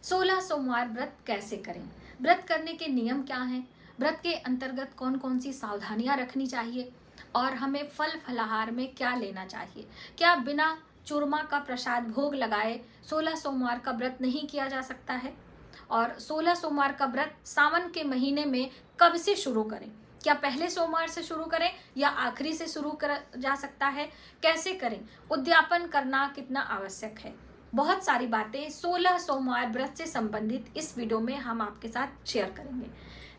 16 सोमवार व्रत कैसे करें? व्रत करने के नियम क्या हैं? व्रत के अंतर्गत कौन कौन सी सावधानियां रखनी चाहिए और हमें फल फलाहार में क्या लेना चाहिए? क्या बिना चूरमा का प्रसाद भोग लगाए 16 सोमवार का व्रत नहीं किया जा सकता है? और 16 सोमवार का व्रत सावन के महीने में कब से शुरू करें? क्या पहले सोमवार से शुरू करें या आखिरी से शुरू कर जा सकता है? कैसे करें? उद्यापन करना कितना आवश्यक है? बहुत सारी बातें 16 सोमवार व्रत से संबंधित इस वीडियो में हम आपके साथ शेयर करेंगे।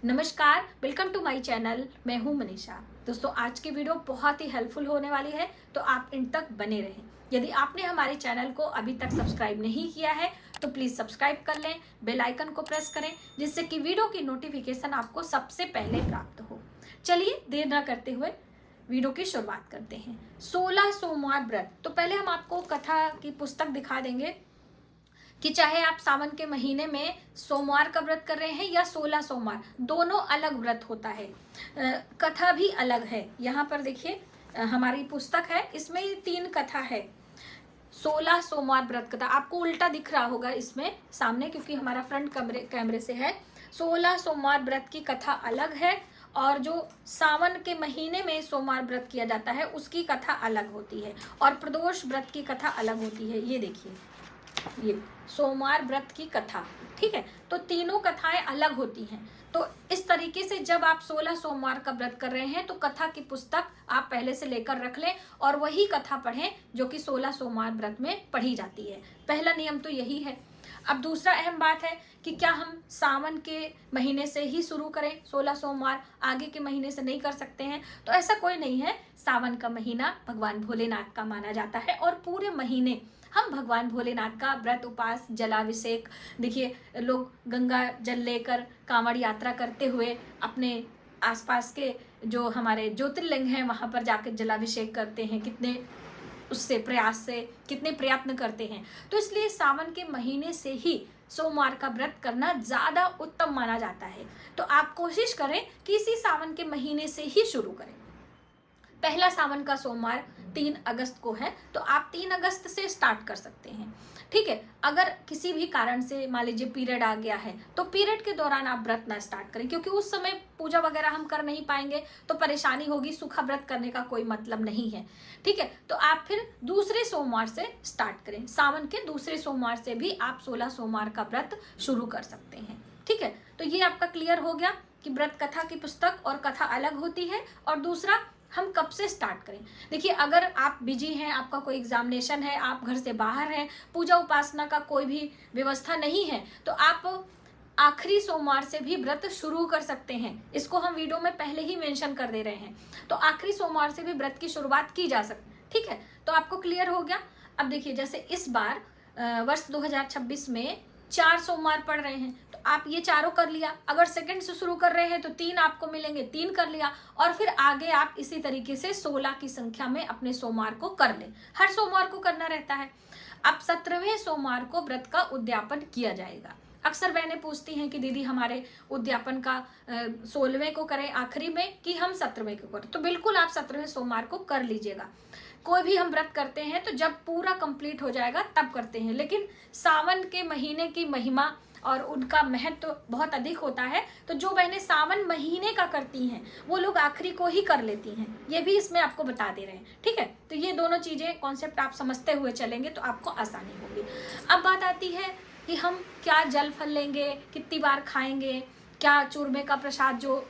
नमस्कार, वेलकम टू माय चैनल। मैं हूं मनीषा। दोस्तों, आज की वीडियो बहुत ही हेल्पफुल होने वाली है, तो आप इन तक बने रहें। यदि आपने हमारे चैनल को अभी तक सब्सक्राइब नहीं किया है तो प्लीज सब्सक्राइब कर लें, बेल आइकन को प्रेस करें, जिससे कि वीडियो की नोटिफिकेशन आपको सबसे पहले प्राप्त हो। चलिए देर न करते हुए वीडियो की शुरुआत करते हैं। 16 सोमवार व्रत, तो पहले हम आपको कथा की पुस्तक दिखा देंगे कि चाहे आप सावन के महीने में सोमवार का व्रत कर रहे हैं या 16 सोमवार, दोनों अलग व्रत होता है, कथा भी अलग है। यहाँ पर देखिए, हमारी पुस्तक है, इसमें 3 कथा है। 16 सोमवार व्रत कथा आपको उल्टा दिख रहा होगा इसमें सामने, क्योंकि हमारा फ्रंट कैमरे से है। 16 सोमवार व्रत की कथा अलग है और जो सावन के महीने में सोमवार व्रत किया जाता है उसकी कथा अलग होती है, और प्रदोष व्रत की कथा अलग होती है। ये देखिए, ये सोमवार व्रत की कथा, ठीक है। तो तीनों कथाएं अलग होती हैं। तो इस तरीके से जब आप 16 सोमवार का व्रत कर रहे हैं तो कथा की पुस्तक आप पहले से लेकर रख लें और वही कथा पढ़ें जो कि 16 सोमवार व्रत में पढ़ी जाती है। पहला नियम तो यही है। अब दूसरा अहम बात है कि क्या हम सावन के महीने से ही शुरू करें 16 सोमवार, आगे के महीने से नहीं कर सकते हैं? तो ऐसा कोई नहीं है। सावन का महीना भगवान भोलेनाथ का माना जाता है और पूरे महीने हम भगवान भोलेनाथ का व्रत, उपास, जलाभिषेक, देखिए लोग गंगा जल लेकर कांवड़ यात्रा करते हुए अपने आसपास के जो हमारे ज्योतिर्लिंग हैं वहां पर जाकर जलाभिषेक करते हैं। कितने उससे प्रयास से कितने प्रयत्न करते हैं। तो इसलिए सावन के महीने से ही सोमवार का व्रत करना ज्यादा उत्तम माना जाता है। तो आप कोशिश करें कि इसी सावन के महीने से ही शुरू करें। पहला सावन का सोमवार 3 अगस्त को है, तो आप 3 अगस्त से स्टार्ट कर सकते हैं, ठीक है। अगर किसी भी कारण से मान लीजिए पीरियड आ गया है तो पीरियड के दौरान आप व्रत ना स्टार्ट करें, क्योंकि उस समय पूजा वगैरह हम कर नहीं पाएंगे तो परेशानी होगी। सूखा व्रत करने का कोई मतलब नहीं है, ठीक है। तो आप फिर दूसरे सोमवार से स्टार्ट करें। सावन के दूसरे सोमवार से भी आप 16 सोमवार का व्रत शुरू कर सकते हैं, ठीक है। तो ये आपका क्लियर हो गया कि व्रत कथा की पुस्तक और कथा अलग होती है। और दूसरा, हम कब से स्टार्ट करें? देखिए, अगर आप बिजी हैं, आपका कोई एग्जामिनेशन है, आप घर से बाहर हैं, पूजा उपासना का कोई भी व्यवस्था नहीं है, तो आप आखिरी सोमवार से भी व्रत शुरू कर सकते हैं। इसको हम वीडियो में पहले ही मेंशन कर दे रहे हैं। तो आखिरी सोमवार से भी व्रत की शुरुआत की जा सकती है, ठीक है। तो आपको क्लियर हो गया। अब देखिए, जैसे इस बार वर्ष 2026 में 4 सोमवार पड़ रहे हैं, तो आप ये चारों कर लिया। अगर सेकंड से शुरू कर रहे हैं तो 3 आपको मिलेंगे, 3 कर लिया। और फिर आगे आप इसी तरीके से 16 की संख्या में अपने सोमवार को कर लें। हर सोमवार को करना रहता है। अब 17वें सोमवार को व्रत का उद्यापन किया जाएगा। अक्सर बहनें पूछती हैं कि दीदी हमारे उद्यापन का 16वें को करें आखिरी में कि हम 17वें को करें? तो बिल्कुल आप 17वें सोमवार को कर लीजिएगा। कोई भी हम व्रत करते हैं तो जब पूरा कंप्लीट हो जाएगा तब करते हैं, लेकिन सावन के महीने की महिमा और उनका महत्व बहुत अधिक होता है। तो जो बहनें सावन महीने का करती हैं वो लोग आखिरी को ही कर लेती हैं। ये भी इसमें आपको बता दे रहे हैं, ठीक है। तो ये दोनों चीजें, कॉन्सेप्ट आप समझते हुए चलेंगे तो आपको आसानी होगी। अब बात आती है कि हम क्या जल फल लेंगे, कितनी बार खाएंगे, क्या चूरमे का प्रसाद जो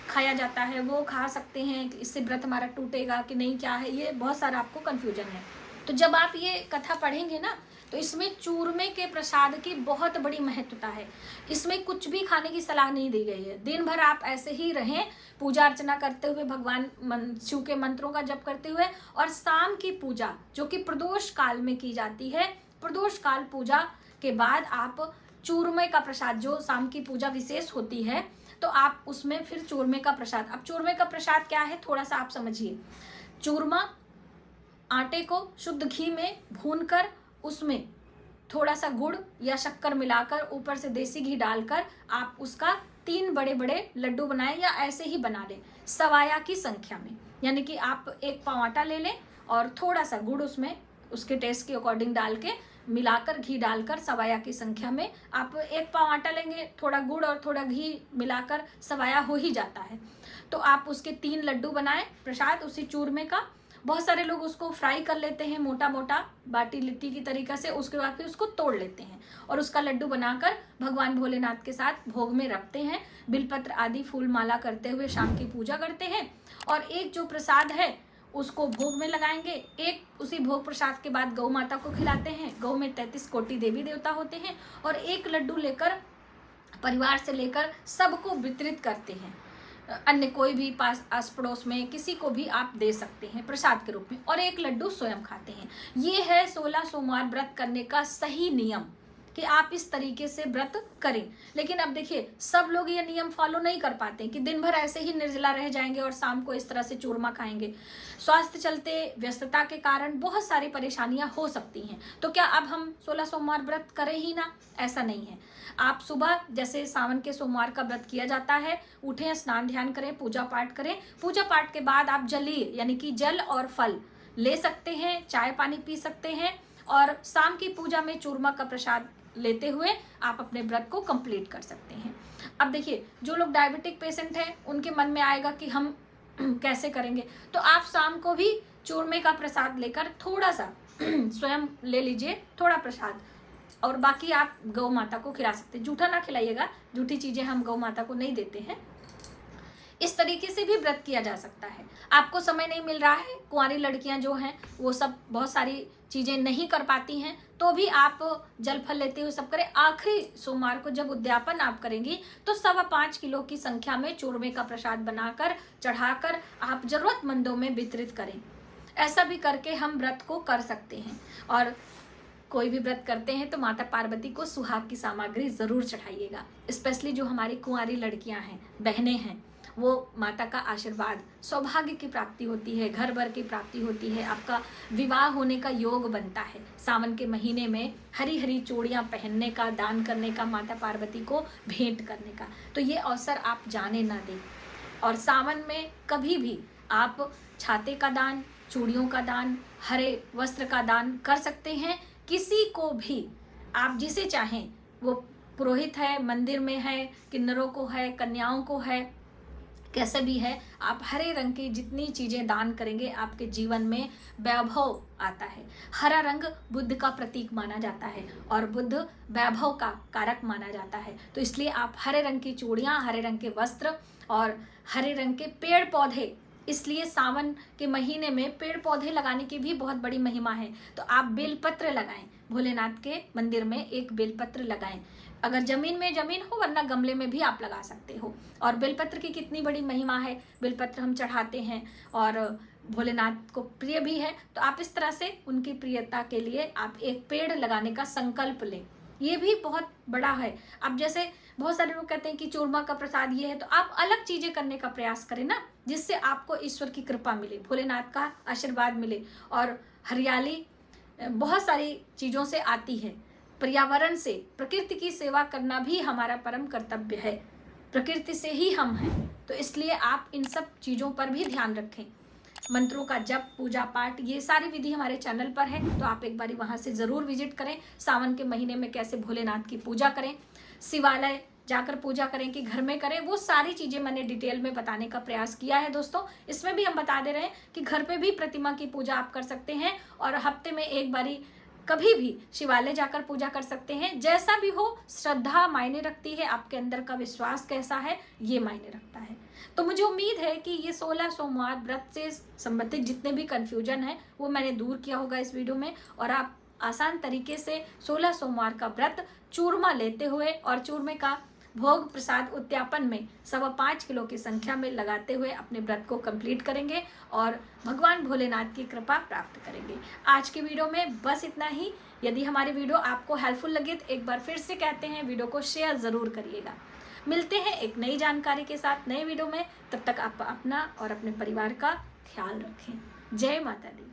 खाया जाता है वो खा सकते हैं, इससे व्रत हमारा टूटेगा कि नहीं, क्या है, ये बहुत सारा आपको कंफ्यूजन है। तो जब आप ये कथा पढ़ेंगे ना तो इसमें चूरमे के प्रसाद की बहुत बड़ी महत्वता है। इसमें कुछ भी खाने की सलाह नहीं दी गई है। दिन भर आप ऐसे ही रहें, पूजा अर्चना करते हुए, भगवान शिव के मंत्रों का जप करते हुए, और शाम की पूजा जो कि प्रदोष काल में की जाती है, प्रदोष काल पूजा के बाद आप चूरमे का प्रसाद, जो शाम की पूजा विशेष होती है, तो आप उसमें फिर चूरमे का प्रसाद। अब चूरमे का प्रसाद क्या है, थोड़ा सा आप समझिए। चूरमा आटे को शुद्ध घी में भूनकर उसमें थोड़ा सा गुड़ या शक्कर मिलाकर ऊपर से देसी घी डालकर आप उसका 3 बड़े बड़े लड्डू बनाएं, या ऐसे ही बना लें सवाया की संख्या में। यानी कि आप 1 पाव आटा ले लें और थोड़ा सा गुड़ उसमें उसके टेस्ट के अकॉर्डिंग डाल के मिलाकर घी डालकर सवाया की संख्या में आप 1 पाव आटा लेंगे, थोड़ा गुड़ और थोड़ा घी मिलाकर सवाया हो ही जाता है। तो आप उसके 3 लड्डू बनाएं प्रसाद उसी चूरमे का। बहुत सारे लोग उसको फ्राई कर लेते हैं मोटा मोटा बाटी लिट्टी की तरीके से, उसके बाद फिर उसको तोड़ लेते हैं और उसका लड्डू बनाकर भगवान भोलेनाथ के साथ भोग में रखते हैं। बिलपत्र आदि फूल माला करते हुए शाम की पूजा करते हैं और एक जो प्रसाद है उसको भोग में लगाएंगे। एक उसी भोग प्रसाद के बाद गौ माता को खिलाते हैं। गौ में 33 कोटि देवी देवता होते हैं और एक लड्डू लेकर परिवार से लेकर सबको वितरित करते हैं। अन्य कोई भी पास आस पड़ोस में किसी को भी आप दे सकते हैं प्रसाद के रूप में, और एक लड्डू स्वयं खाते हैं। ये है 16 सोमवार व्रत करने का सही नियम कि आप इस तरीके से व्रत करें। लेकिन अब देखिए सब लोग ये नियम फॉलो नहीं कर पाते कि दिन भर ऐसे ही निर्जला रह जाएंगे और शाम को इस तरह से चूरमा खाएंगे। स्वास्थ्य चलते व्यस्तता के कारण बहुत सारी परेशानियां हो सकती हैं। तो क्या अब हम 16 सोमवार व्रत करें ही ना? ऐसा नहीं है। आप सुबह जैसे सावन के सोमवार का व्रत किया जाता है, उठें, स्नान ध्यान करें, पूजा पाठ करें। पूजा पाठ के बाद आप जलीय यानी कि जल और फल ले सकते हैं, चाय पानी पी सकते हैं और शाम की पूजा में चूरमा का प्रसाद लेते हुए आप अपने व्रत को कंप्लीट कर सकते हैं। अब देखिए जो लोग डायबिटिक पेशेंट हैं उनके मन में आएगा कि हम कैसे करेंगे, तो आप शाम को भी चूरमे का प्रसाद लेकर थोड़ा सा स्वयं ले लीजिए थोड़ा प्रसाद, और बाकी आप गौ माता को खिला सकते हैं। जूठा ना खिलाइएगा, जूठी चीजें हम गौ माता को नहीं देते हैं। इस तरीके से भी व्रत किया जा सकता है। आपको समय नहीं मिल रहा है, कुंवारी लड़कियां जो हैं वो सब बहुत सारी चीजें नहीं कर पाती हैं, तो भी आप जल फल लेते हुए सब करें। आखिरी सोमवार को जब उद्यापन आप करेंगी तो 5.25 किलो की संख्या में चूरमे का प्रसाद बनाकर चढ़ाकर आप जरूरतमंदों में वितरित करें। ऐसा भी करके हम व्रत को कर सकते हैं। और कोई भी व्रत करते हैं तो माता पार्वती को सुहाग की सामग्री जरूर चढ़ाइएगा। स्पेशली जो हमारी कुंवारी लड़कियां हैं, बहनें हैं, वो माता का आशीर्वाद, सौभाग्य की प्राप्ति होती है, घर भर की प्राप्ति होती है, आपका विवाह होने का योग बनता है। सावन के महीने में हरी हरी चूड़ियाँ पहनने का, दान करने का, माता पार्वती को भेंट करने का, तो ये अवसर आप जाने ना दें। और सावन में कभी भी आप छाते का दान, चूड़ियों का दान, हरे वस्त्र का दान कर सकते हैं। किसी को भी आप जिसे चाहें, वो पुरोहित है, मंदिर में है, किन्नरों को है, कन्याओं को है, कैसे भी है, आप हरे रंग की जितनी चीजें दान करेंगे आपके जीवन में वैभव आता है। हरा रंग बुद्ध का प्रतीक माना जाता है और बुद्ध वैभव का कारक माना जाता है। तो इसलिए आप हरे रंग की चूड़ियाँ, हरे रंग के वस्त्र और हरे रंग के पेड़ पौधे, इसलिए सावन के महीने में पेड़ पौधे लगाने की भी बहुत बड़ी महिमा है। तो आप बेलपत्र लगाएं, भोलेनाथ के मंदिर में एक बेलपत्र लगाएं। अगर जमीन में जमीन हो, वरना गमले में भी आप लगा सकते हो। और बेलपत्र की कितनी बड़ी महिमा है, बेलपत्र हम चढ़ाते हैं और भोलेनाथ को प्रिय भी है। तो आप इस तरह से उनकी प्रियता के लिए आप एक पेड़ लगाने का संकल्प लें, ये भी बहुत बड़ा है। अब जैसे बहुत सारे लोग कहते हैं कि चूरमा का प्रसाद ये है, तो आप अलग चीजें करने का प्रयास करें ना, जिससे आपको ईश्वर की कृपा मिले, भोलेनाथ का आशीर्वाद मिले। और हरियाली बहुत सारी चीजों से आती है, पर्यावरण से, प्रकृति की सेवा करना भी हमारा परम कर्तव्य है। प्रकृति से ही हम हैं, तो इसलिए आप इन सब चीजों पर भी ध्यान रखें। मंत्रों का जप, पूजा पाठ, ये सारी विधि हमारे चैनल पर है, तो आप एक बारी वहां से जरूर विजिट करें। सावन के महीने में कैसे भोलेनाथ की पूजा करें, शिवालय जाकर पूजा करें कि घर में करें, वो सारी चीजें मैंने डिटेल में बताने का प्रयास किया है दोस्तों। इसमें भी हम बता दे रहे हैं कि घर पे भी प्रतिमा की पूजा आप कर सकते हैं और हफ्ते में एक बारी कभी भी शिवालय जाकर पूजा कर सकते हैं। जैसा भी हो, श्रद्धा मायने रखती है, आपके अंदर का विश्वास कैसा है ये मायने रखता है। तो मुझे उम्मीद है कि ये 16 सोमवार व्रत से संबंधित जितने भी कंफ्यूजन है वो मैंने दूर किया होगा इस वीडियो में, और आप आसान तरीके से 16 सोमवार का व्रत चूरमा लेते हुए और चूरमे का भोग प्रसाद उद्यापन में 5.25 किलो की संख्या में लगाते हुए अपने व्रत को कंप्लीट करेंगे और भगवान भोलेनाथ की कृपा प्राप्त करेंगे। आज की वीडियो में बस इतना ही। यदि हमारी वीडियो आपको हेल्पफुल लगे तो एक बार फिर से कहते हैं, वीडियो को शेयर ज़रूर करिएगा। मिलते हैं एक नई जानकारी के साथ नए वीडियो में। तब तक आप अपना और अपने परिवार का ख्याल रखें। जय माता दी।